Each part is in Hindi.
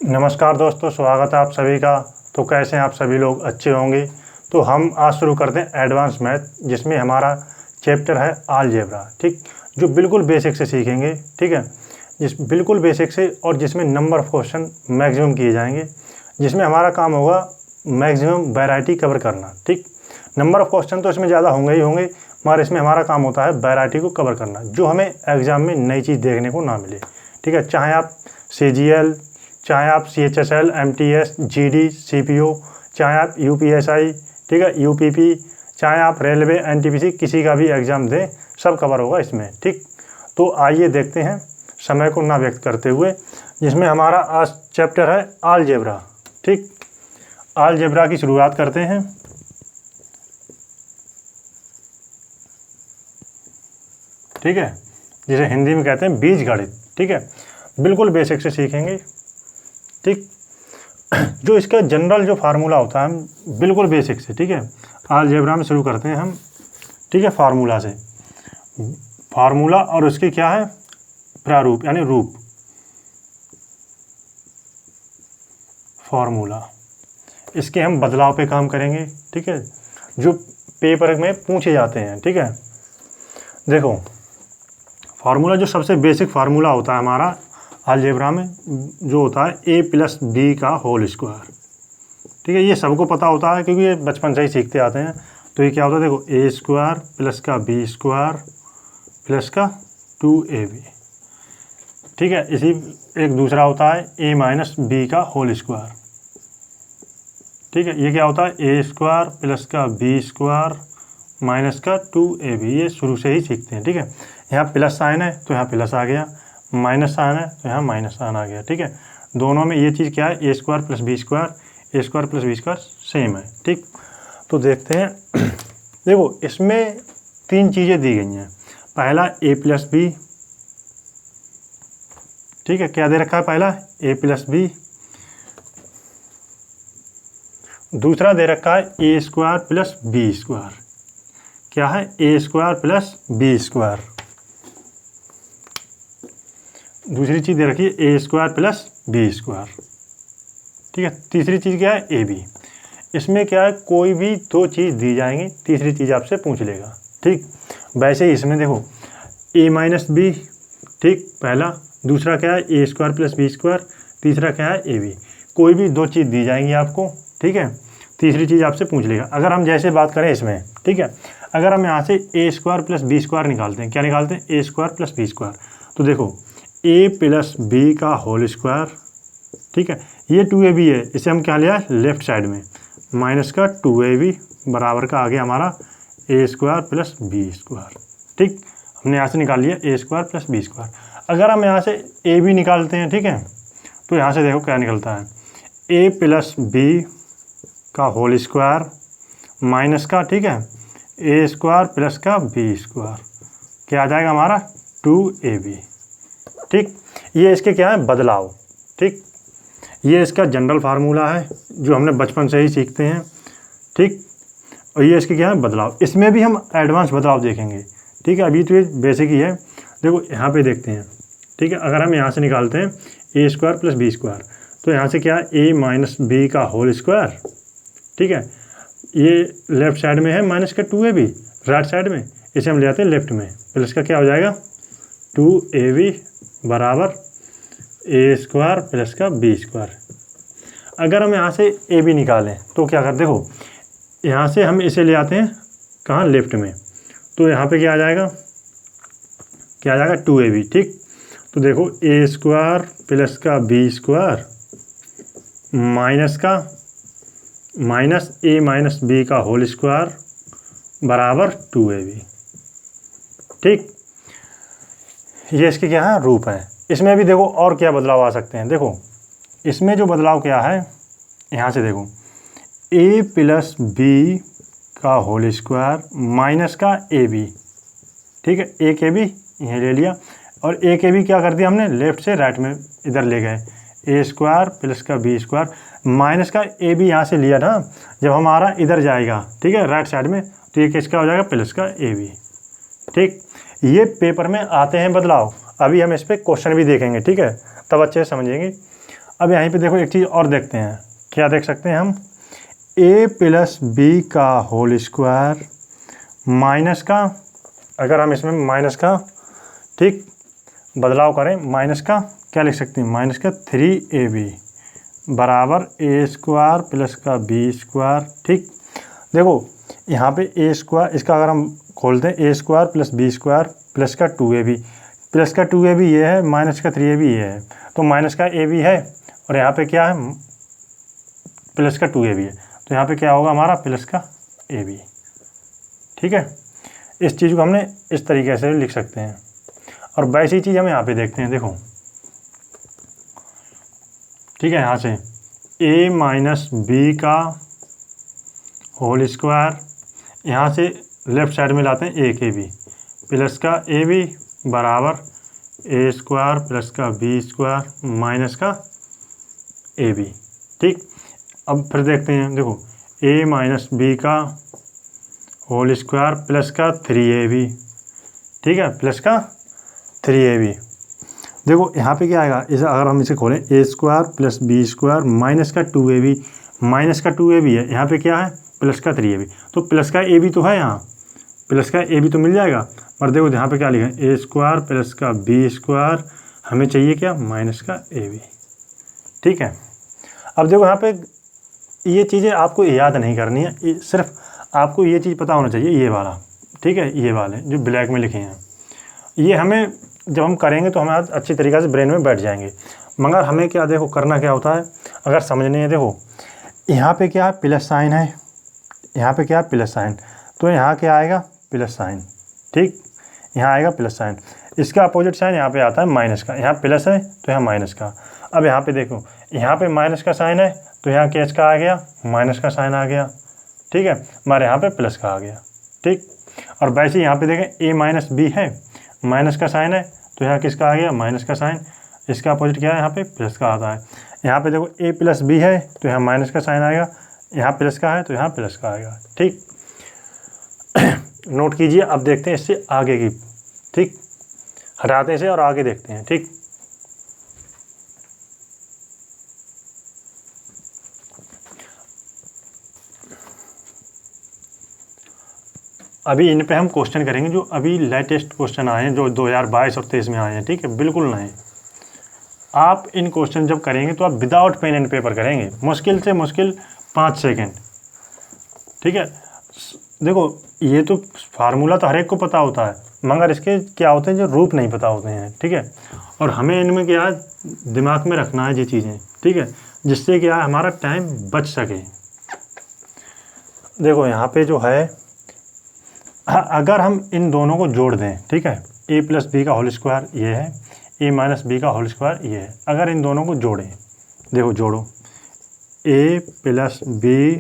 नमस्कार दोस्तों, स्वागत है आप सभी का। तो कैसे हैं आप सभी लोग? अच्छे होंगे। तो हम आज शुरू करते हैं एडवांस मैथ, जिसमें हमारा चैप्टर है अलजेब्रा। ठीक, जो बिल्कुल बेसिक से सीखेंगे। ठीक है, जिस बिल्कुल बेसिक से, और जिसमें नंबर ऑफ क्वेश्चन मैक्सिमम किए जाएंगे, जिसमें हमारा काम होगा मैक्सिमम वैरायटी कवर करना। ठीक, नंबर ऑफ क्वेश्चन तो इसमें ज़्यादा होंगे ही होंगे, मगर इसमें हमारा काम होता है वैरायटी को कवर करना, जो हमें एग्ज़ाम में नई चीज़ देखने को ना मिले। ठीक है, चाहे आप CGL, चाहे आप CHSL, MTS, GD, CPO, चाहे आप UPSI, ठीक है, UPP, चाहे आप रेलवे, NTPC, किसी का भी एग्ज़ाम दें, सब कवर होगा इसमें। ठीक, तो आइए देखते हैं समय को ना व्यक्त करते हुए, जिसमें हमारा आज चैप्टर है अलजेब्रा। ठीक, अलजेब्रा की शुरुआत करते हैं। ठीक है, जिसे हिंदी में कहते हैं बीजगणित। ठीक है, बिल्कुल बेसिक से सीखेंगे। ठीक, जो इसका जनरल जो फार्मूला होता है, हम बिल्कुल बेसिक से। ठीक है, अलजेब्रा में शुरू करते हैं हम। ठीक है, फार्मूला से। फार्मूला और उसके क्या है, प्रारूप यानी रूप। फार्मूला, इसके हम बदलाव पे काम करेंगे। ठीक है, जो पेपर में पूछे जाते हैं। ठीक है, देखो फार्मूला, जो सबसे बेसिक फार्मूला होता है हमारा अलजेब्रा में, जो होता है a+b का होल स्क्वायर। ठीक है, ये सबको पता होता है क्योंकि ये बचपन से ही सीखते आते हैं। तो ये क्या होता है, देखो a² प्लस का b² प्लस का 2ab। ठीक है, इसी एक दूसरा होता है a-b का होल स्क्वायर। ठीक है, ये क्या होता है, a² प्लस का b² माइनस का 2ab। ये शुरू से ही सीखते हैं। ठीक है, यहाँ प्लस साइन है तो यहाँ प्लस आ गया, माइनस साइन है तो यहाँ माइनस साइन आ गया। ठीक है, दोनों में ये चीज़ क्या है, a² plus b², a² plus b² same है। ठीक, तो देखते हैं। देखो इसमें तीन चीज़ें दी गई हैं। पहला a+b। ठीक है, क्या दे रखा है, पहला a+b। दूसरा दे रखा है a² प्लस b²। क्या है, a² प्लस b²। दूसरी चीज़ दे रखी है a² प्लस b²। ठीक है, तीसरी चीज़ क्या है, ab। इसमें क्या है, कोई भी दो चीज़ दी जाएंगी, तीसरी चीज़ आपसे पूछ लेगा। ठीक, वैसे ही इसमें देखो a-b। ठीक, पहला। दूसरा क्या है, a² प्लस b²। तीसरा क्या है, ab। कोई भी दो चीज़ दी जाएंगी आपको। ठीक है, तीसरी चीज़ आपसे पूछ लेगा। अगर हम जैसे बात करें इसमें, ठीक है, अगर हम यहाँ से a² प्लस b² निकालते हैं, क्या निकालते हैं, a² प्लस b²। तो देखो a+b का होल स्क्वायर। ठीक है, ये 2ab है, इसे हम क्या लिया है, लेफ्ट साइड में, माइनस का 2ab बराबर का आ गया हमारा a² प्लस b²। ठीक, हमने यहाँ से निकाल लिया a² प्लस b²। अगर हम यहाँ से ab निकालते हैं, ठीक है, तो यहाँ से देखो क्या निकलता है, a+b का होल स्क्वायर माइनस का, ठीक है, a² प्लस का b²। क्या आ जाएगा हमारा, 2ab। ठीक, ये इसके क्या है, बदलाव। ठीक, ये इसका जनरल फार्मूला है जो हमने बचपन से ही सीखते हैं। ठीक, और ये इसके क्या है, बदलाव। इसमें भी हम एडवांस बदलाव देखेंगे। ठीक है, अभी तो ये बेसिक ही है। देखो यहाँ पे देखते हैं। ठीक है, अगर हम यहाँ से निकालते हैं a² प्लस b², तो यहाँ से क्या है, a-b का होल स्क्वायर। ठीक है, ये लेफ्ट साइड में है, माइनस का 2ab राइट साइड में, इसे हम ले आते हैं लेफ्ट में, प्लस का क्या हो जाएगा, 2ab बराबर a² प्लस का b²। अगर हम यहाँ से ab निकालें तो क्या कर, देखो यहाँ से हम इसे ले आते हैं कहाँ, लेफ्ट में, तो यहाँ पे क्या आ जाएगा, 2ab। ठीक, तो देखो a² प्लस का b² माइनस का माइनस a-b का होल स्क्वायर बराबर 2ab। ठीक, ये इसके क्या है, रूप है। इसमें भी देखो और क्या बदलाव आ सकते हैं। देखो इसमें जो बदलाव क्या है, यहाँ से देखो a+b का होल स्क्वायर माइनस का ab। ठीक है, एक ab यहीं ले लिया, और एक ab क्या कर दिया हमने, लेफ्ट से राइट में इधर ले गए, a² प्लस का b² माइनस का ab यहाँ से लिया ना, जब हमारा इधर जाएगा, ठीक है, राइट साइड में, तो ये किसका हो जाएगा, प्लस का ab। ठीक, ये पेपर में आते हैं बदलाव। अभी हम इस पर क्वेश्चन भी देखेंगे। ठीक है, तब अच्छे से समझेंगे। अब यहीं पे देखो एक चीज़ और देखते हैं, क्या देख सकते हैं हम, a प्लस बी का होल स्क्वायर माइनस का, अगर हम इसमें माइनस का ठीक बदलाव करें, माइनस का क्या लिख सकते हैं, माइनस का 3ab बराबर ए स्क्वायर प्लस का बी स्क्वायर। ठीक, देखो यहाँ पे ए स्क्वायर, इसका अगर हम खोलते हैं a square plus B square plus का 2ab, प्लस का 2ab ये है, माइनस का 3ab ये है, तो माइनस का ab है और यहाँ पे क्या है, प्लस का 2ab है, तो यहाँ पे क्या होगा हमारा, प्लस का ab। ठीक है, इस चीज़ को हमने इस तरीके से लिख सकते हैं। और वैसी चीज़ हम यहाँ पे देखते हैं, देखो ठीक है, यहाँ से a माइनस बी का होल स्क्वायर, यहाँ से लेफ्ट साइड में लाते हैं a के बी प्लस का ab बराबर ए स्क्वायर प्लस का बी स्क्वायर माइनस का ab। ठीक, अब फिर देखते हैं, देखो a माइनस बी का होल स्क्वायर प्लस का 3ab, ठीक है, प्लस का 3ab। देखो यहाँ पे क्या आएगा, इसे अगर हम इसे खोलें, a square plus B square minus का 2ab, माइनस का 2ab है, यहाँ पे क्या है, प्लस का 3ab, तो प्लस का ab तो है, यहाँ प्लस का ab तो मिल जाएगा, पर देखो यहाँ पे क्या लिखा है, ए स्क्वायर प्लस का बी स्क्वायर, हमें चाहिए क्या, माइनस का ab। ठीक है, अब देखो यहाँ पे ये चीज़ें आपको याद नहीं करनी है, सिर्फ आपको ये चीज़ पता होना चाहिए, ये वाला, ठीक है, ये वाले जो ब्लैक में लिखे हैं, ये हमें जब हम करेंगे तो हमें अच्छी तरीक़े से ब्रेन में बैठ जाएंगे। मगर हमें क्या, देखो करना क्या होता है, अगर समझने है, देखो यहाँ पे क्या है, प्लस साइन है, यहाँ पे क्या है, प्लस साइन, तो यहाँ क्या आएगा, प्लस साइन। ठीक, यहाँ आएगा प्लस साइन, इसका अपोजिट साइन यहाँ पे आता है माइनस का, यहाँ प्लस है तो यहाँ माइनस का। अब यहाँ पे देखो, यहाँ पे माइनस का साइन है तो यहाँ कैच का आ गया, माइनस का साइन आ गया। ठीक है, हमारे यहाँ पे प्लस का आ गया। ठीक, और वैसे यहाँ पे देखें a माइनस बी है, माइनस का साइन है तो यहाँ किसका आ गया, माइनस का साइन, इसका अपोजिट क्या है, यहाँ पे प्लस का आता है। यहाँ पे देखो a प्लस बी है तो यहाँ माइनस का साइन आएगा, यहाँ प्लस का है तो यहाँ प्लस का आएगा। ठीक, नोट कीजिए। अब देखते हैं इससे आगे की। ठीक, हटाते हैं इसे और आगे देखते हैं। ठीक, अभी इन पे हम क्वेश्चन करेंगे जो अभी लेटेस्ट क्वेश्चन आए हैं, जो 2022 और 23 में आए हैं। ठीक है, बिल्कुल नए। आप इन क्वेश्चन जब करेंगे तो आप विदाउट पेन एंड पेपर करेंगे, मुश्किल से मुश्किल 5 सेकंड। ठीक है, देखो ये तो फार्मूला तो हर एक को पता होता है, मगर इसके क्या होते हैं जो रूप नहीं पता होते हैं। ठीक है, और हमें इनमें क्या दिमाग में रखना है ये चीज़ें। ठीक है, जिससे क्या है हमारा टाइम बच सके। देखो यहाँ पे जो है, अगर हम इन दोनों को जोड़ दें, ठीक है, a प्लस बी का होल स्क्वायर ये है, a माइनस बी का होल स्क्वायर ये है, अगर इन दोनों को जोड़ें, देखो जोड़ो, a प्लस बी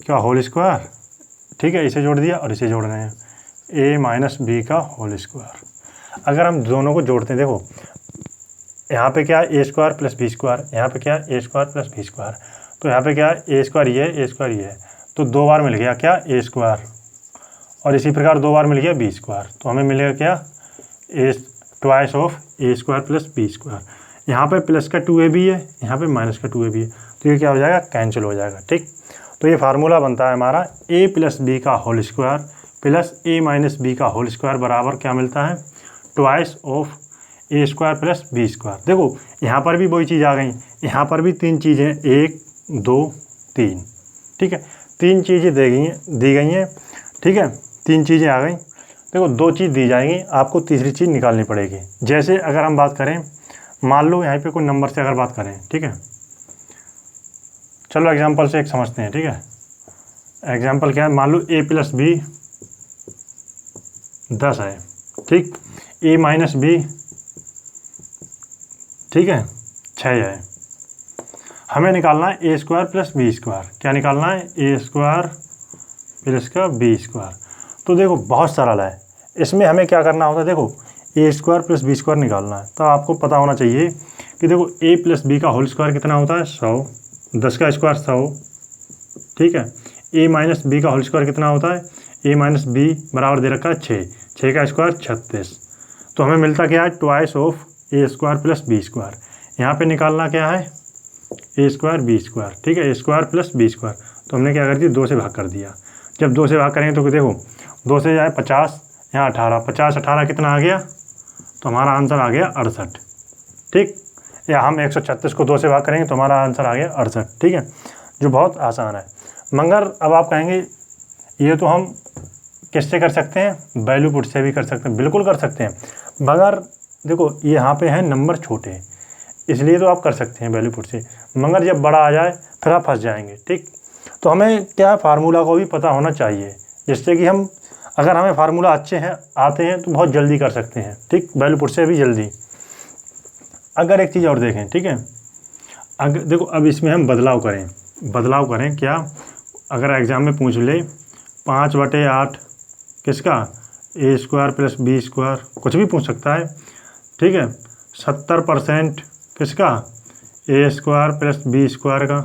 का होल स्क्वायर, ठीक है, इसे जोड़ दिया और इसे जोड़ रहे हैं, a माइनस बी का होल स्क्वायर। अगर हम दोनों को जोड़ते हैं, देखो यहाँ पे क्या है, a square plus B square, यहाँ पे क्या है, a square plus B square, तो यहाँ पे क्या है, ए स्क्वायर ये है, ए स्क्वायर ये है, तो 2 बार मिल गया क्या, ए स्क्वायर, और इसी प्रकार 2 बार मिल गया बी स्क्वायर, तो हमें मिलेगा क्या, a twice of A square plus B square. यहाँ पे प्लस का 2ab है, यहाँ पे माइनस का 2ab है, तो ये क्या हो जाएगा, कैंसिल हो जाएगा। ठीक, तो ये फार्मूला बनता है हमारा a प्लस बी का whole square plus a minus B का होल स्क्वायर बराबर क्या मिलता है, twice of A square plus B square. देखो यहाँ पर भी वही चीज़ आ गई, यहाँ पर भी 3 चीज़ें, 1 2 3। ठीक है, 3 चीज़ें दी गई हैं। ठीक है, 3 चीज़ें आ गई। देखो 2 चीज़ दी जाएंगी, आपको तीसरी चीज़ निकालनी पड़ेगी। जैसे अगर हम बात करें, मान लो यहाँ पे कोई नंबर से अगर बात करें, ठीक है, चलो एग्जांपल से एक समझते हैं। ठीक है, एग्जांपल क्या है, मान लो a प्लस बी 10 है, ठीक, a माइनस बी, ठीक है, 6 है। हमें निकालना है a square plus B square. क्या निकालना है, ए स्क्वायर प्लस का बी स्क्वायर। तो देखो बहुत सरल है, इसमें हमें क्या करना होता है, देखो ए स्क्वायर प्लस बी स्क्वायर निकालना है, तो आपको पता होना चाहिए कि देखो a प्लस बी का होल स्क्वायर कितना होता है, 100, 10 का स्क्वायर 100। ठीक है, a माइनस बी का होल स्क्वायर कितना होता है, a माइनस बी बराबर दे रखा है 6 का स्क्वायर 36। तो हमें मिलता क्या है, twice of A square plus B square. यहाँ पे निकालना क्या है, ए स्क्वायर बी स्क्वायर, ठीक है, a square plus B square. तो हमने क्या कर दिया, 2 से भाग कर दिया। जब 2 से भाग करेंगे तो देखो 2 से जाए 50, यहाँ 18, 50 18 कितना आ गया, तो हमारा आंसर आ गया 68, ठीक। या हम 136 को 2 से भाग करेंगे तो हमारा आंसर आ गया 68, ठीक है, जो बहुत आसान है। मगर अब आप कहेंगे ये तो हम किससे कर सकते हैं, वैल्यू पुट से भी कर सकते हैं, बिल्कुल कर सकते हैं, मगर देखो यहाँ पे हैं नंबर छोटे, इसलिए तो आप कर सकते हैं वैल्यू पुट से, मगर जब बड़ा आ जाए फिर आप फंस जाएंगे, ठीक। तो हमें क्या फार्मूला को भी पता होना चाहिए, जिससे कि हम, अगर हमें फार्मूला अच्छे हैं आते हैं तो बहुत जल्दी कर सकते हैं, ठीक, वैल्यू पुट से भी जल्दी। अगर एक चीज़ और देखें, ठीक है, अगर देखो अब इसमें हम बदलाव करें क्या, अगर एग्ज़ाम में पूछ ले 5/8 किसका, ए स्क्वायर प्लस बी स्क्वायर, कुछ भी पूछ सकता है, ठीक है, 70% किसका, ए स्क्वायर प्लस बी स्क्वायर का,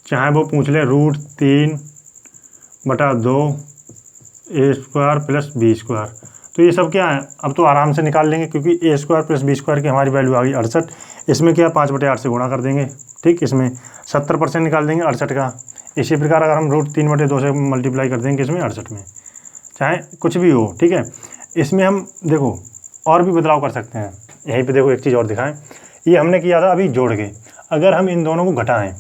चाहे वो पूछ ले √3/2 ए स्क्वायर प्लस बी स्क्वायर, तो ये सब क्या है, अब तो आराम से निकाल लेंगे, क्योंकि ए स्क्वायर प्लस बी स्क्वायर की हमारी वैल्यू आ गई 68। इसमें क्या 5/8 से गुणा कर देंगे, ठीक, इसमें 70% निकाल देंगे 68 का। इसी प्रकार अगर हम √3/2 से मल्टीप्लाई कर देंगे इसमें 68 में, चाहे कुछ भी हो, ठीक है। इसमें हम देखो और भी बदलाव कर सकते हैं। यहीं पे देखो एक चीज़ और दिखाएं, ये हमने किया था अभी जोड़ के, अगर हम इन दोनों को घटाएं,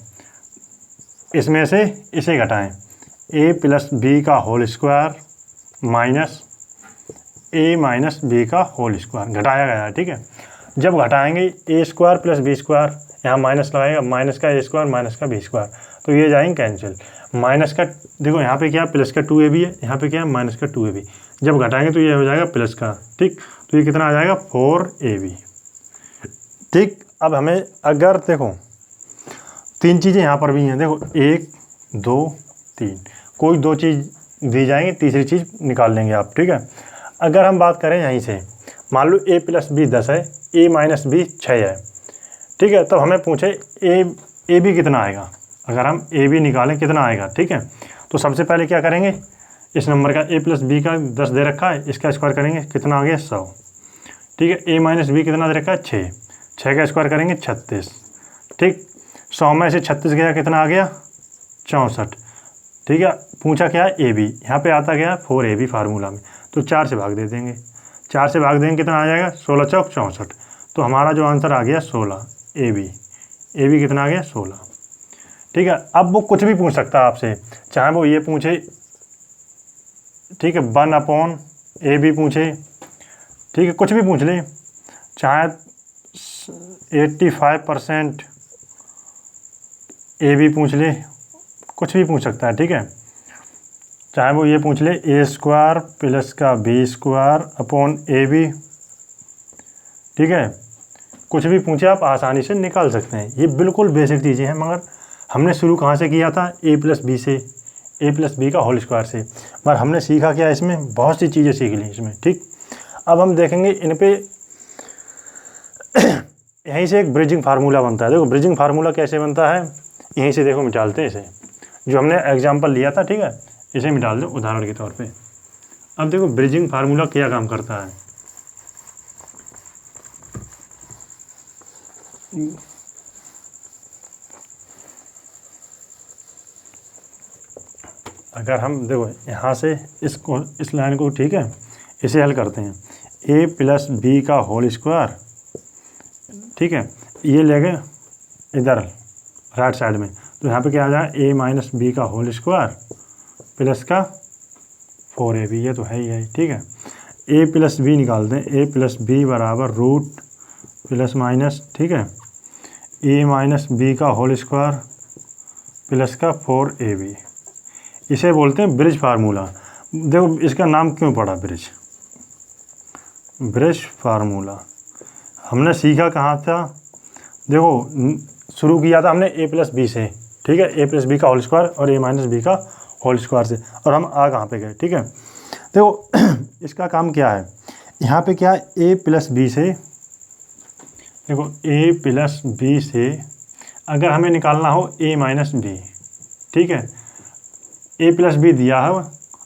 इसमें से इसे घटाएं, ए प्लस बी का होल स्क्वायर माइनस ए माइनस बी का होल स्क्वायर घटाया गया है, ठीक है। जब घटाएंगे ए स्क्वायर प्लस बी स्क्वायर, यहाँ माइनस लगाएगा, माइनस का ए स्क्वायर माइनस का बी स्क्वायर, तो ये जाएंगे कैंसिल। माइनस का देखो यहाँ पे क्या है, प्लस का 2ab है, यहाँ पे क्या है माइनस का 2ab, जब घटाएंगे तो ये हो जाएगा प्लस का, ठीक, तो ये कितना आ जाएगा 4ab, ठीक। अब हमें अगर देखो 3 चीज़ें यहाँ पर भी हैं, देखो 1 2 3, कोई 2 चीज़ दी जाएंगी, तीसरी चीज़ निकाल लेंगे आप, ठीक है। अगर हम बात करें यहीं से, मान लो a प्लस बी 10 है, a माइनस बी 6 है, ठीक है, तो हमें पूछे ए बी कितना आएगा, अगर हम ए बी निकालें कितना आएगा, ठीक है। तो सबसे पहले क्या करेंगे, इस नंबर का a प्लस बी का 10 दे रखा है, इसका स्क्वायर करेंगे कितना आ गया 100, ठीक है। a माइनस बी कितना दे रखा है 6 का स्क्वायर करेंगे 36, ठीक। 100 में से 36 गया कितना आ गया 64, ठीक है। पूछा क्या है ए बी, यहाँ पे आता गया 4ab फार्मूला में, तो 4 से भाग दे देंगे, 4 से भाग देंगे कितना आ जाएगा 16 चौक 64, तो हमारा जो आंसर आ गया 16 ए बी कितना आ गया 16, ठीक है। अब वो कुछ भी पूछ सकता है आपसे, चाहे वो ये पूछे, ठीक है, 1/ab पूछे, ठीक है, कुछ भी पूछ ले, चाहे 85% ए बी पूछ ले, कुछ भी पूछ सकता है, ठीक है। चाहे वो ये पूछ ले ए स्क्वायर प्लस का बी स्क्वायर अपॉन ए बी, ठीक है, कुछ भी पूछे आप आसानी से निकाल सकते हैं। ये बिल्कुल बेसिक चीज़ें हैं, मगर हमने शुरू कहाँ से किया था, ए प्लस बी से, ए प्लस बी का होल स्क्वायर से, मगर हमने सीखा क्या, इसमें बहुत सी चीज़ें सीख ली इसमें, ठीक। अब हम देखेंगे इन पे यहीं से एक ब्रिजिंग फार्मूला बनता है। देखो ब्रिजिंग फार्मूला कैसे बनता है, यहीं से देखो मिटालते हैं इसे, जो हमने एग्जाम्पल लिया था, ठीक है, इसे मिटाल दो उदाहरण के तौर पे। अब देखो ब्रिजिंग फार्मूला क्या काम करता है, अगर हम देखो यहाँ से इस लाइन को, ठीक है, इसे हल करते हैं, ए प्लस बी का होल स्क्वायर, ठीक है, ये ले गए इधर राइट साइड में, तो यहाँ पे क्या आ जाए ए माइनस बी का होल स्क्वायर प्लस का 4ab, ये तो है ही है, ठीक है। ए प्लस बी निकाल दें, ए प्लस बी बराबर रूट प्लस माइनस, ठीक है, ए माइनस बी का होल स्क्वायर प्लस का 4ab, इसे बोलते हैं ब्रिज फार्मूला। देखो इसका नाम क्यों पड़ा ब्रिज फार्मूला, हमने सीखा कहाँ था, देखो शुरू किया था हमने ए प्लस बी से, ठीक है, ए प्लस बी का होल स्क्वायर और ए माइनस बी का होल स्क्वायर से, और हम आ कहाँ पे गए, ठीक है। देखो इसका काम क्या है, यहाँ पे क्या है, ए प्लस बी से, देखो ए प्लस बी से अगर हमें निकालना हो ए माइनस बी, ठीक है, ए प्लस बी दिया हो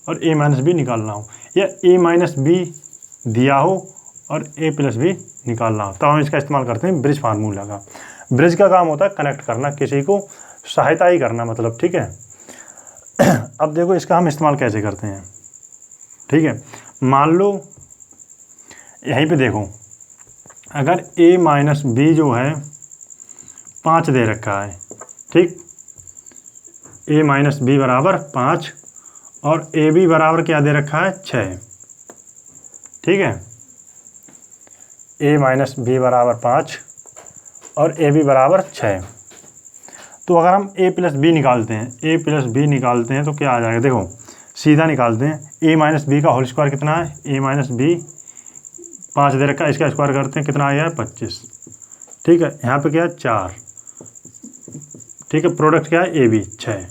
और ए माइनस बी निकालना हो, या ए माइनस बी दिया हो और ए प्लस बी निकालना हो, तब हम इसका इस्तेमाल करते हैं ब्रिज फार्मूला का। ब्रिज का काम होता है कनेक्ट करना, किसी को सहायता ही करना मतलब, ठीक है। अब देखो इसका हम इस्तेमाल कैसे करते हैं, ठीक है। मान लो यहीं पे देखो, अगर a माइनस बी जो है 5 दे रखा है, ठीक, a माइनस बी बराबर 5 और ए बी बराबर क्या दे रखा है 6, ठीक है। a माइनस बी बराबर 5 और ए बी बराबर 6। तो अगर हम a प्लस बी निकालते हैं, a प्लस बी निकालते हैं तो क्या आ जाएगा, देखो सीधा निकालते हैं। a माइनस बी का होल स्क्वायर कितना है, a माइनस बी 5 दे रखा है, इसका स्क्वायर करते हैं कितना आया है 25, ठीक है। यहाँ पे क्या है 4, ठीक है। प्रोडक्ट क्या है ए बी 6,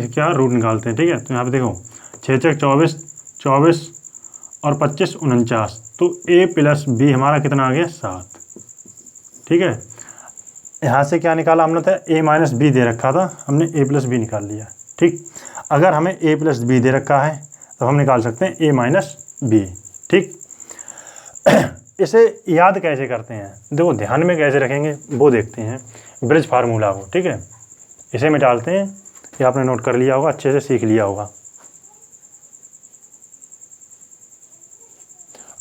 क्या रूट निकालते हैं, ठीक है। तो यहाँ पे देखो 6 6 24, 24 और 25 49, तो a प्लस बी हमारा कितना आ गया 7, ठीक है। यहाँ से क्या निकाला हमने था, a माइनस बी दे रखा था, हमने a प्लस बी निकाल लिया, ठीक। अगर हमें a प्लस बी दे रखा है तो हम निकाल सकते हैं a माइनस बी, ठीक। इसे याद कैसे करते हैं, देखो ध्यान में कैसे रखेंगे वो देखते हैं, ब्रिज फार्मूला को, ठीक है। इसे मिटालते हैं, ये आपने नोट कर लिया होगा, अच्छे से सीख लिया होगा।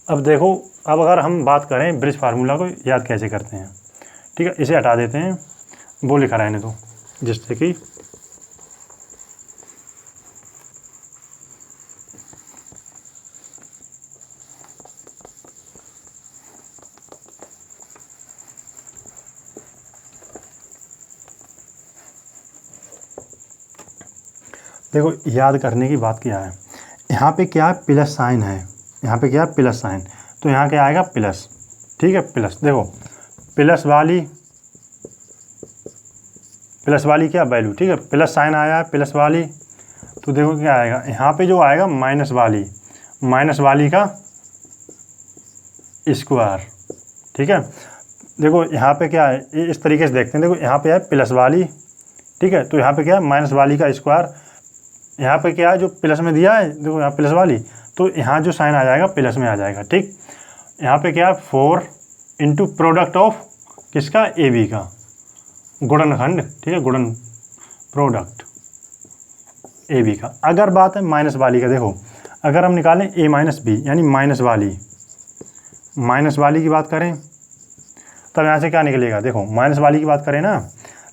अब देखो, अब अगर हम बात करें ब्रिज फार्मूला को याद कैसे करते हैं, ठीक है। इसे हटा देते हैं, वो लिखा रहने दो, जिससे कि देखो याद करने की बात क्या है, यहाँ पे क्या है प्लस साइन है, यहाँ पे क्या है प्लस साइन, तो यहाँ क्या आएगा प्लस, ठीक है। प्लस देखो प्लस वाली क्या वैल्यू, ठीक है। प्लस साइन आया है प्लस वाली, तो देखो क्या आएगा, यहाँ पे जो आएगा माइनस वाली का स्क्वायर, ठीक है। देखो यहाँ पे क्या है, इस तरीके से देखते हैं, देखो यहाँ पे है प्लस वाली, ठीक है। तो यहाँ पे क्या है माइनस वाली का स्क्वायर, यहाँ पे क्या है जो प्लस में दिया है, देखो यहाँ प्लस वाली, तो यहाँ जो साइन आ जाएगा प्लस में आ जाएगा, ठीक। यहाँ पे क्या है 4 इंटू प्रोडक्ट ऑफ किसका, ए बी का, गुणनखंड, ठीक है, गुणन प्रोडक्ट ए बी का। अगर बात है माइनस वाली का, देखो अगर हम निकालें a माइनस बी यानी माइनस वाली की बात करें, तब यहाँ से क्या निकलेगा, देखो माइनस वाली की बात करें ना,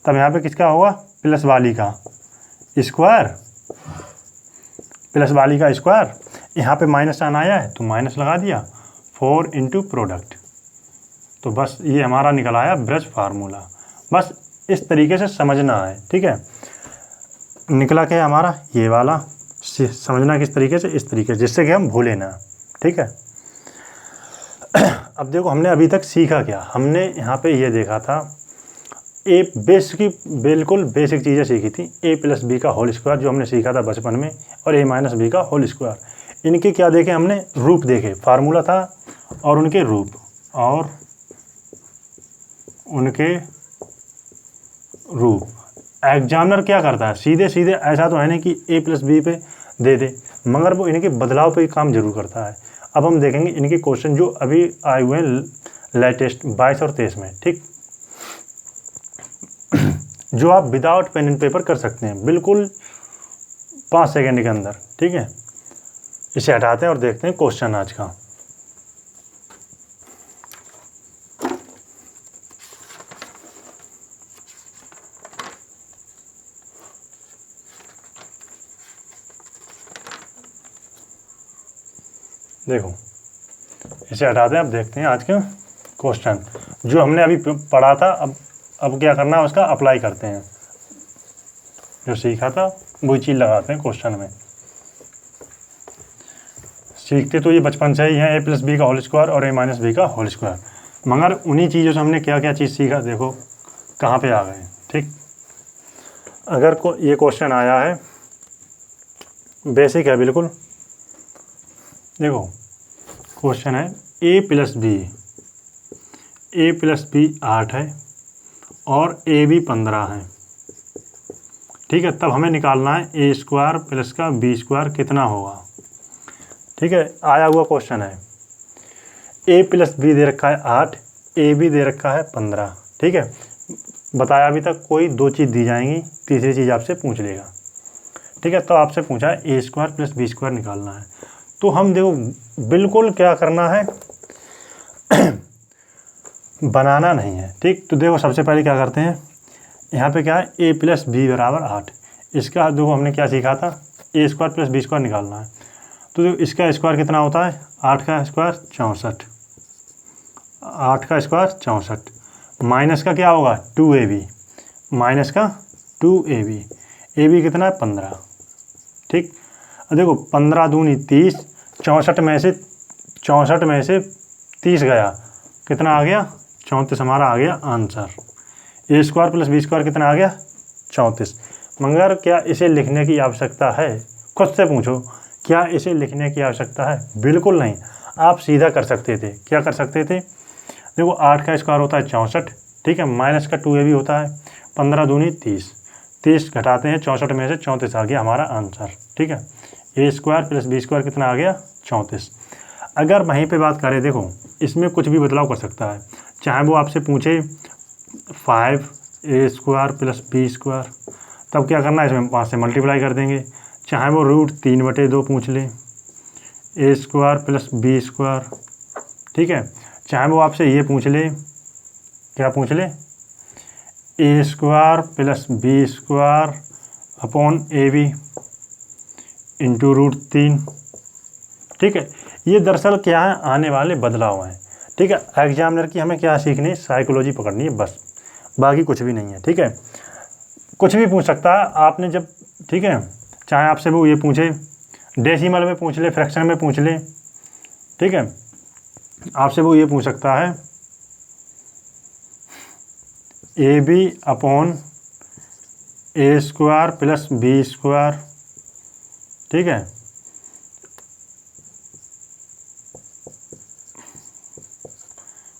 तब यहाँ पे किसका होगा प्लस वाली का स्क्वायर, यहाँ पे माइनस साइन आया है तो माइनस लगा दिया, 4 इंटू प्रोडक्ट। तो बस ये हमारा निकल आया ब्रिज फार्मूला, बस इस तरीके से समझना है, ठीक है। निकला क्या हमारा ये वाला, समझना किस तरीके से, इस तरीके से, जिससे कि हम भूले ना, ठीक है। अब देखो हमने अभी तक सीखा क्या, हमने यहाँ पे ये देखा था बिल्कुल बेसिक चीज़ें सीखी थी, a प्लस बी का होल स्क्वायर जो हमने सीखा था बचपन में, और a माइनस बी का होल स्क्वायर। इनके क्या देखे हमने, रूप देखे, फार्मूला था और उनके रूप, एग्जामिनर क्या करता है, सीधे सीधे ऐसा तो है नहीं कि a प्लस बी पे दे दे, मगर वो इनके बदलाव पे काम जरूर करता है। अब हम देखेंगे इनके क्वेश्चन जो अभी आए हुए हैं लेटेस्ट 22 और 23 में, ठीक, जो आप विदाउट पेन एंड पेपर कर सकते हैं बिल्कुल 5 सेकंड के अंदर, ठीक है। इसे हटाते हैं और देखते हैं क्वेश्चन आज का। देखो इसे हटाते हैं, अब देखते हैं आज का क्वेश्चन जो हमने अभी पढ़ा था। अब क्या करना है, उसका अप्लाई करते हैं, जो सीखा था वही चीज़ लगाते हैं क्वेश्चन में। सीखते तो ये बचपन से ही हैं, a प्लस बी का होल स्क्वायर और a माइनस बी का होल स्क्वायर, मगर उन्हीं चीज़ों से हमने क्या क्या चीज़ सीखा, देखो कहाँ पे आ गए, ठीक। अगर ये क्वेश्चन आया है, बेसिक है बिल्कुल, देखो क्वेश्चन है a प्लस बी 8 है और ए बी 15 है, ठीक है। तब हमें निकालना है ए स्क्वायर प्लस का बी स्क्वायर कितना होगा, ठीक है। आया हुआ क्वेश्चन है, ए प्लस बी दे रखा है 8, ए बी दे रखा है 15। ठीक है, बताया अभी तक कोई दो चीज़ दी जाएंगी, तीसरी चीज़ आपसे पूछ लेगा। ठीक है, तो आपसे पूछा है a square plus B square निकालना है। तो हम देखो बिल्कुल क्या करना है बनाना नहीं है। ठीक, तो देखो सबसे पहले क्या करते हैं, यहाँ पे क्या है ए प्लस बी बराबर 8। इसका देखो हमने क्या सीखा था, ए स्क्वायर प्लस बी स्क्वायर निकालना है। तो देखो इसका स्क्वायर कितना होता है, 8 का स्क्वायर 64, 8 का स्क्वायर 64, माइनस का क्या होगा 2ab, माइनस का 2ab, ab कितना है 15। ठीक, अब देखो 15 दूनी 30, 64 में से 30 गया, कितना आ गया 34 हमारा आ गया आंसर। ए स्क्वायर प्लस बी स्क्वायर कितना आ गया 34। मगर क्या इसे लिखने की आवश्यकता है, खुद से पूछो, क्या इसे लिखने की आवश्यकता है? बिल्कुल नहीं। आप सीधा कर सकते थे, क्या कर सकते थे, देखो 8 का स्क्वायर होता है 64, ठीक है, माइनस का 2ab होता है, 15 दूनी 30, 30 घटाते हैं 64 में से 34 आ गया हमारा आंसर। ठीक है, a square plus B square कितना आ गया 34। अगर वहीं पे बात करें, देखो इसमें कुछ भी बदलाव कर सकता है, चाहे वो आपसे पूछे 5 ए स्क्वायर प्लस बी स्क्वायर, तब क्या करना है, इसमें 5 से मल्टीप्लाई कर देंगे। चाहे वो √3/2 पूछ ले, ए स्क्वायर प्लस बी स्क्वायर। ठीक है, चाहे वो आपसे ये पूछ ले, क्या पूछ ले, ए square plus B square upon ए बी इंटू √3। ठीक है, ये दरअसल क्या है, आने वाले बदलाव हैं। ठीक है, एग्जामिनर की हमें क्या सीखनी है, साइकोलॉजी पकड़नी है बस, बाकी कुछ भी नहीं है। ठीक है, कुछ भी पूछ सकता है आपने जब, ठीक है, चाहे आपसे वो ये पूछे डेसिमल में पूछ ले, फ्रैक्शन में पूछ ले, ठीक है, आपसे वो ये पूछ सकता है A B upon A square plus B square. ठीक है,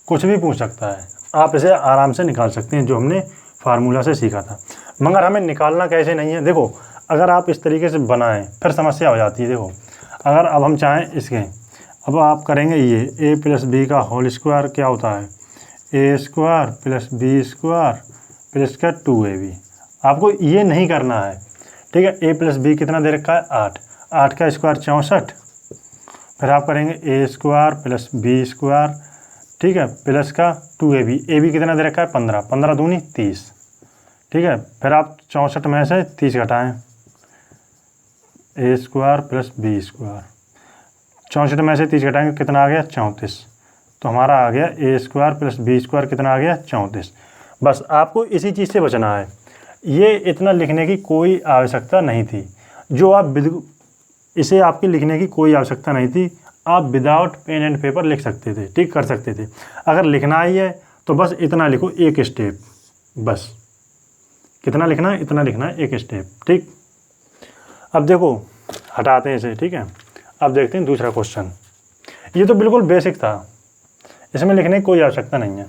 कुछ भी पूछ सकता है, आप इसे आराम से निकाल सकते हैं, जो हमने फार्मूला से सीखा था। मगर हमें निकालना कैसे नहीं है, देखो अगर आप इस तरीके से बनाएं फिर समस्या हो जाती है। देखो अगर अब हम चाहें इसके, अब आप करेंगे ये ए प्लस बी का होल स्क्वायर क्या होता है, a square plus B square plus का 2ab। आपको ये नहीं करना है। ठीक है, ए प्लस बी कितना दे रखा है 8, 8 का स्क्वायर 64, फिर आप करेंगे ए स्क्वायर प्लस बी स्क्वायर, ठीक है, प्लस का 2ab, ए बी कितना दे रखा है 15, 15 दूनी 30। ठीक है, फिर आप 64 में से 30 घटाएं, ए स्क्वायर प्लस बी स्क्वायर, 64 में से 30 घटाएंगे कितना आ गया 34, तो हमारा आ गया ए स्क्वायर प्लस बी स्क्वायर कितना आ गया 34। बस आपको इसी चीज़ से बचना है, ये इतना लिखने की कोई आवश्यकता नहीं थी, जो आप इसे आपके लिखने की कोई आवश्यकता नहीं थी, आप विदाउट पेन एंड पेपर लिख सकते थे, ठीक कर सकते थे। अगर लिखना ही है तो बस इतना लिखो, एक स्टेप, बस कितना लिखना है, इतना लिखना है, एक स्टेप। ठीक, अब देखो हटाते हैं इसे। ठीक है, अब देखते हैं दूसरा क्वेश्चन। ये तो बिल्कुल बेसिक था, इसमें लिखने की कोई आवश्यकता नहीं है।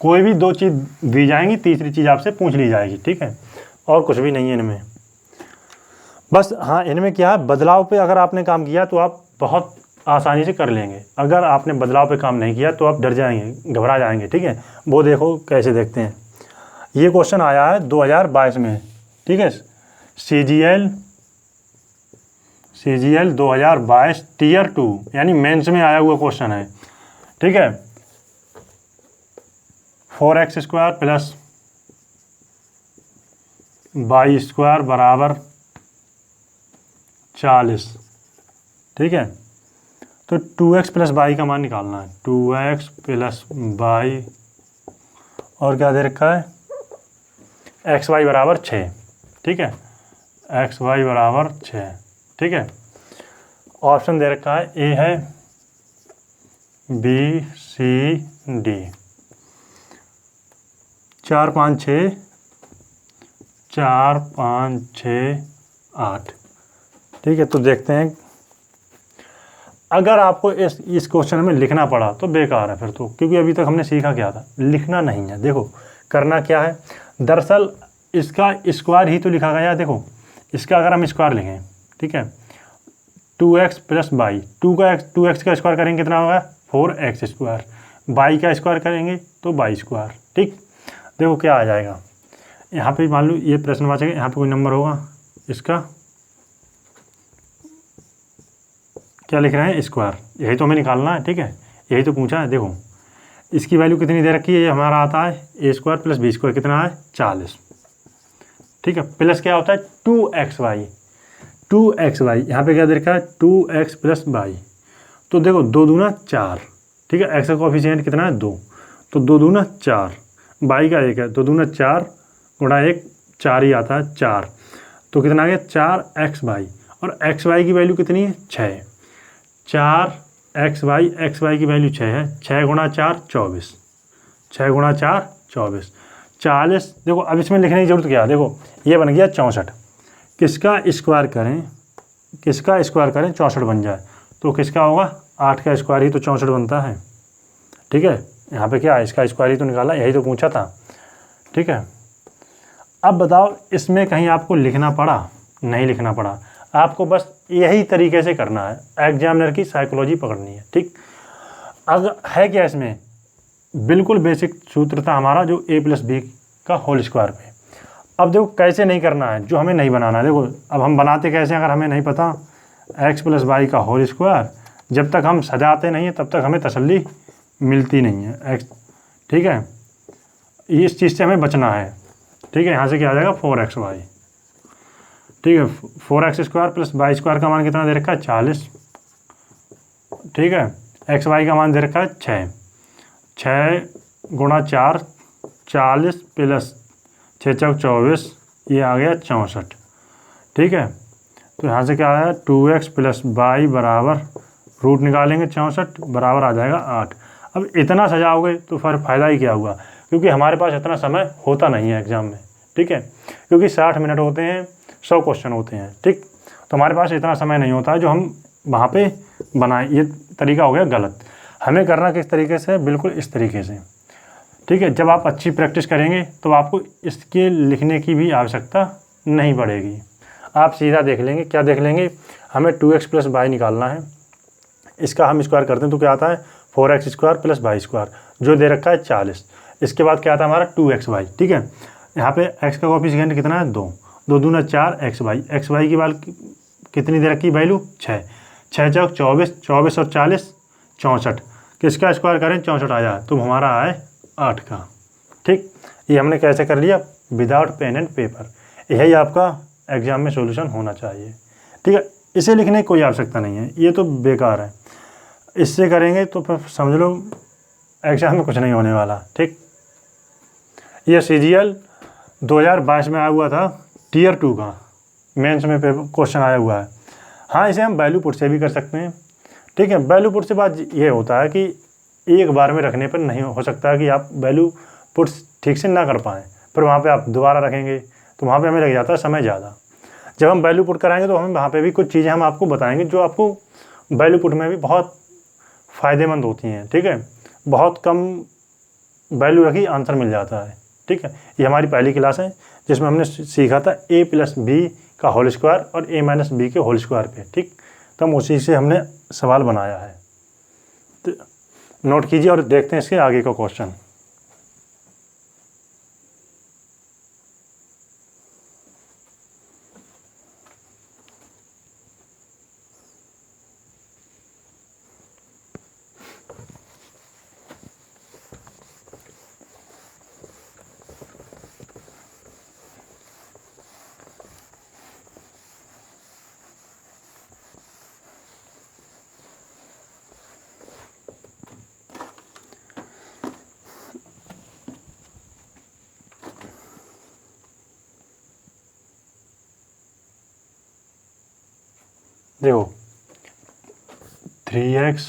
कोई भी दो चीज़ दी जाएंगी, तीसरी चीज़ आपसे पूछ ली जाएगी। ठीक है, और कुछ भी नहीं है इनमें, बस हाँ इनमें क्या है, बदलाव पे अगर आपने काम किया तो आप बहुत आसानी से कर लेंगे। अगर आपने बदलाव पे काम नहीं किया तो आप डर जाएंगे, घबरा जाएंगे। ठीक है, वो देखो कैसे देखते हैं। ये क्वेश्चन आया है 2022 में। ठीक है, CGL 2022 Tier 2 यानी मेंस में आया हुआ क्वेश्चन है। ठीक है, 4x square plus Y square बराबर 40। ठीक है, तो 2x प्लस वाई का मान निकालना है, 2x प्लस वाई, और क्या दे रखा है एक्स वाई बराबर 6। ठीक है, एक्स वाई बराबर 6। ठीक है, ऑप्शन दे रखा है ए है बी सी डी, 4 5 6 4 5 6 8। ठीक है, तो देखते हैं, अगर आपको इस क्वेश्चन में लिखना पड़ा तो बेकार है फिर तो, क्योंकि अभी तक हमने सीखा क्या था, लिखना नहीं है। देखो करना क्या है, दरअसल इसका स्क्वायर ही तो लिखा गया है। देखो इसका अगर हम स्क्वायर लिखें, ठीक है, 2x प्लस वाई, 2x का स्क्वायर करेंगे कितना होगा 4x स्क्वायर, वाई का स्क्वायर करेंगे तो वाई स्क्वायर। ठीक, देखो क्या आ जाएगा, यहाँ पे मान लो ये प्रश्नवाचक है, यहाँ पे कोई नंबर होगा, इसका क्या लिख रहे हैं स्क्वायर, यही तो हमें निकालना है। ठीक है, यही तो पूछा है। देखो इसकी वैल्यू कितनी दे रखी है, ये हमारा आता है a square plus B square, कितना है 40। ठीक है, प्लस क्या होता है 2xy, 2xy यहाँ पे क्या दे रखा है 2x प्लस वाई। तो देखो 2 दूना 4, ठीक है, एक्स का कोफिशिएंट कितना है 2, तो 2 दूना 4, वाई का 1 है, 2 दूना 4 गुणा 1 4 ही आता है 4, तो कितना आ गया 4xy, और xy की वैल्यू कितनी है 6, 4xy की वैल्यू 6 है, 6 गुणा 4 24, 6 गुणा 4 24, 40। देखो अब इसमें लिखने की जरूरत क्या है, देखो ये बन गया 64, किसका स्क्वायर करें, किसका स्क्वायर करें 64 बन जाए, तो किसका होगा 8 का स्क्वायर ही तो 64 बनता है। ठीक है, यहाँ पे क्या है इसका स्क्वायर ही तो निकाला, यही तो पूछा था। ठीक है, अब बताओ इसमें कहीं आपको लिखना पड़ा, नहीं लिखना पड़ा, आपको बस यही तरीके से करना है, एग्जामिनर की साइकोलॉजी पकड़नी है। ठीक, अगर है क्या इसमें बिल्कुल बेसिक सूत्र था हमारा जो a प्लस बी का होल स्क्वायर पे। अब देखो कैसे नहीं करना है, जो हमें नहीं बनाना है, देखो अब हम बनाते कैसे अगर हमें नहीं पता, x प्लस वाई का होल स्क्वायर, जब तक हम सजाते नहीं हैं तब तक हमें तसल्ली मिलती नहीं है x। ठीक है, इस चीज़ से हमें बचना है। ठीक है, यहाँ से क्या आ जाएगा 4xy। ठीक है, 4x square plus Y square का मान कितना दे रखा है 40। ठीक है, xy का मान दे रखा है 6, 6 गुणा 4 40 प्लस 6 चौक 24, ये आ गया 64। ठीक है, तो यहाँ से क्या आया 2x प्लस वाई बराबर रूट निकालेंगे 64 बराबर आ जाएगा 8। अब इतना सजाओगे तो फिर फ़ायदा ही क्या हुआ, क्योंकि हमारे पास इतना समय होता नहीं है एग्ज़ाम में। ठीक है, क्योंकि 60 मिनट होते हैं, 100 क्वेश्चन होते हैं। ठीक, तो हमारे पास इतना समय नहीं होता है जो हम वहाँ पे बनाएं, ये तरीका हो गया गलत। हमें करना किस तरीके से, बिल्कुल इस तरीके से। ठीक है, जब आप अच्छी प्रैक्टिस करेंगे तो आपको इसके लिखने की भी आवश्यकता नहीं पड़ेगी, आप सीधा देख लेंगे। क्या देख लेंगे, हमें 2x प्लस वाई निकालना है, इसका हम स्क्वायर करते हैं तो क्या आता है 4x square plus Y square, जो दे रखा है 40। इसके बाद क्या आता है हमारा 2xy। ठीक है, यहाँ पे x का कोफिशिएंट कितना है 2, 2 दूना 4xy, xy की वैल्यू कितनी दे रखी वैल्यू 6, 6 चौक 24, 24 और 40 64, किसका स्क्वायर करें 64 आ जाए, तो हमारा आए 8 का। ठीक, ये हमने कैसे कर लिया, विदाउट पेन एंड पेपर। यही आपका एग्जाम में सॉल्यूशन होना चाहिए। ठीक है, इसे लिखने की कोई आवश्यकता नहीं है, ये तो बेकार है, इससे करेंगे तो फिर समझ लो एग्जाम में कुछ नहीं होने वाला। ठीक, ये CGL 2022 में आया हुआ था, टियर 2 का मेंस में क्वेश्चन आया हुआ है। हाँ, इसे हम वैल्यू पुट से भी कर सकते हैं। ठीक है, वैल्यू पुट से बात ये होता है कि एक बार में रखने पर नहीं हो सकता है कि आप वैल्यू पुट ठीक से ना कर पाएँ, पर वहाँ पे आप दोबारा रखेंगे तो वहाँ पे हमें लग जाता है समय ज़्यादा। जब हम वैल्यू पुट कराएंगे तो हम वहाँ पे भी कुछ चीज़ें हम आपको बताएंगे जो आपको वैल्यू पुट में भी बहुत फ़ायदेमंद होती हैं। ठीक है, बहुत कम वैल्यू रखी आंसर मिल जाता है। ठीक है, ये हमारी पहली क्लास है जिसमें हमने सीखा था a प्लस बी का होल स्क्वायर और a माइनस बी के होल स्क्वायर पे। ठीक, तो हम उसी से हमने सवाल बनाया है, तो नोट कीजिए और देखते हैं इसके आगे का क्वेश्चन। देखो 3x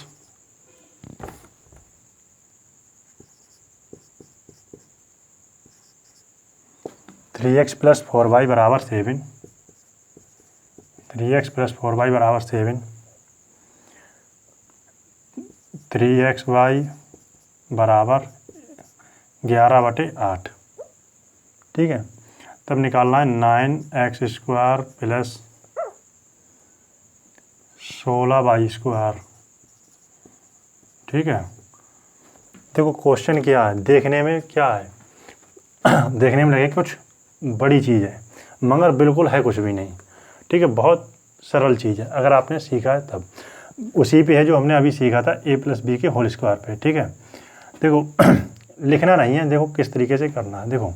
प्लस 4y बराबर 7, 3x प्लस 4y बराबर 7, 3xy बराबर 11/8। ठीक है, तब निकालना है 9x² प्लस 16y²। ठीक है, देखो क्वेश्चन क्या है, देखने में क्या है देखने में लगे कुछ बड़ी चीज़ है मगर बिल्कुल है कुछ भी नहीं। ठीक है, बहुत सरल चीज़ है अगर आपने सीखा है तब। उसी पे है जो हमने अभी सीखा था a+b के होल स्क्वायर पे। ठीक है, देखो लिखना नहीं है, देखो किस तरीके से करना है। देखो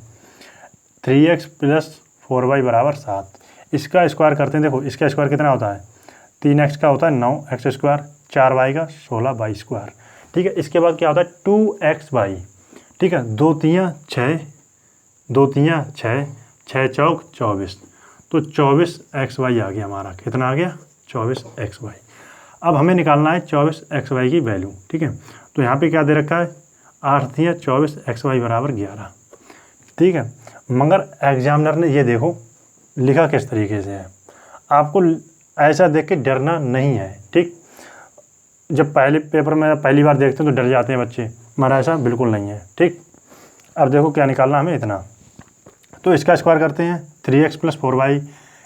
3x + 4y = 7, इसका स्क्वायर करते हैं। देखो इसका स्क्वायर कितना होता है, 3x का होता है 9x², 4y का 16y²। ठीक है, इसके बाद क्या होता है 2xy। ठीक है, 2 3 6, 2 3 6, 6 चौक 24, तो 24xy आ गया हमारा। कितना आ गया, 24xy। अब हमें निकालना है 24xy की वैल्यू। ठीक है, तो यहाँ पे क्या दे रखा है, 8 3 24xy = 11। ठीक है, मगर एग्जामिनर ने ये देखो लिखा किस तरीके से है, आपको ऐसा देख के डरना नहीं है। ठीक, जब पहले पेपर में पहली बार देखते हैं तो डर जाते हैं बच्चे, मगर ऐसा बिल्कुल नहीं है। ठीक, अब देखो क्या निकालना हमें, इतना। तो इसका स्क्वायर करते हैं, 3x + 4y,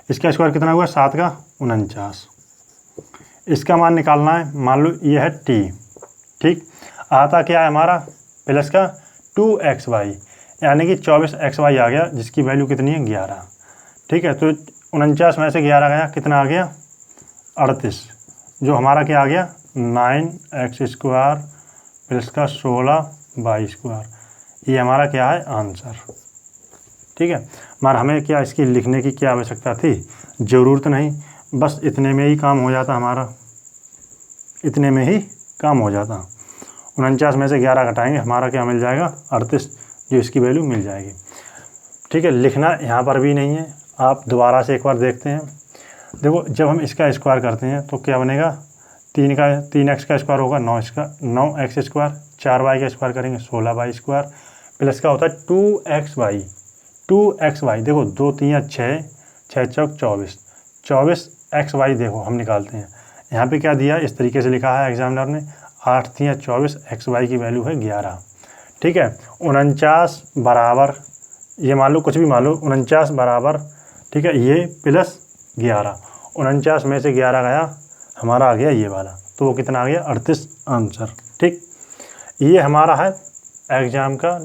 इसका स्क्वायर कितना हुआ, 7 का 49। इसका मान निकालना है, मान लो ये है t। ठीक, आता क्या है हमारा, प्लस का 2xy, यानी कि 24xy आ गया, जिसकी वैल्यू कितनी है, 11। ठीक है, तो 49 में से 11 गया, कितना आ गया, 38, जो हमारा क्या आ गया, 9x² प्लस का 16y²। ये हमारा क्या है, आंसर। ठीक है, मगर हमें क्या इसकी लिखने की क्या आवश्यकता थी, ज़रूरत नहीं, बस इतने में ही काम हो जाता हमारा, इतने में ही काम हो जाता। 49 में से 11 घटाएंगे, हमारा क्या मिल जाएगा, 38, जो इसकी वैल्यू मिल जाएगी। ठीक है, लिखना यहाँ पर भी नहीं है, आप दोबारा से एक बार देखते हैं। देखो जब हम इसका स्क्वायर करते हैं तो क्या बनेगा, 3x का स्क्वायर होगा 9x², 4y का स्क्वायर करेंगे 16y² प्लस का होता है 2xy। देखो 2 3 6, 6 चौक 24, 24xy देखो हम निकालते हैं। यहाँ पे क्या दिया, इस तरीके से लिखा है एग्जामिनर ने, 8 3 24xy की वैल्यू है 11। ठीक है, 49 बराबर, ये मान लो कुछ भी मान लो, 49 बराबर, ठीक है, ये प्लस 11, 49 में से 11 गया, हमारा आ गया ये वाला, तो वो कितना आ गया, 38 आंसर। ठीक, ये हमारा है एग्ज़ाम का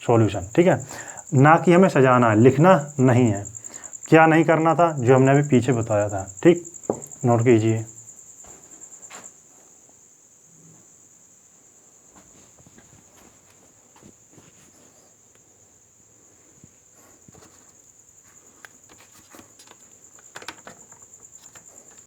सॉल्यूशन। ठीक है, ना कि हमें सजाना है, लिखना नहीं है। क्या नहीं करना था, जो हमने अभी पीछे बताया था। ठीक, नोट कीजिए।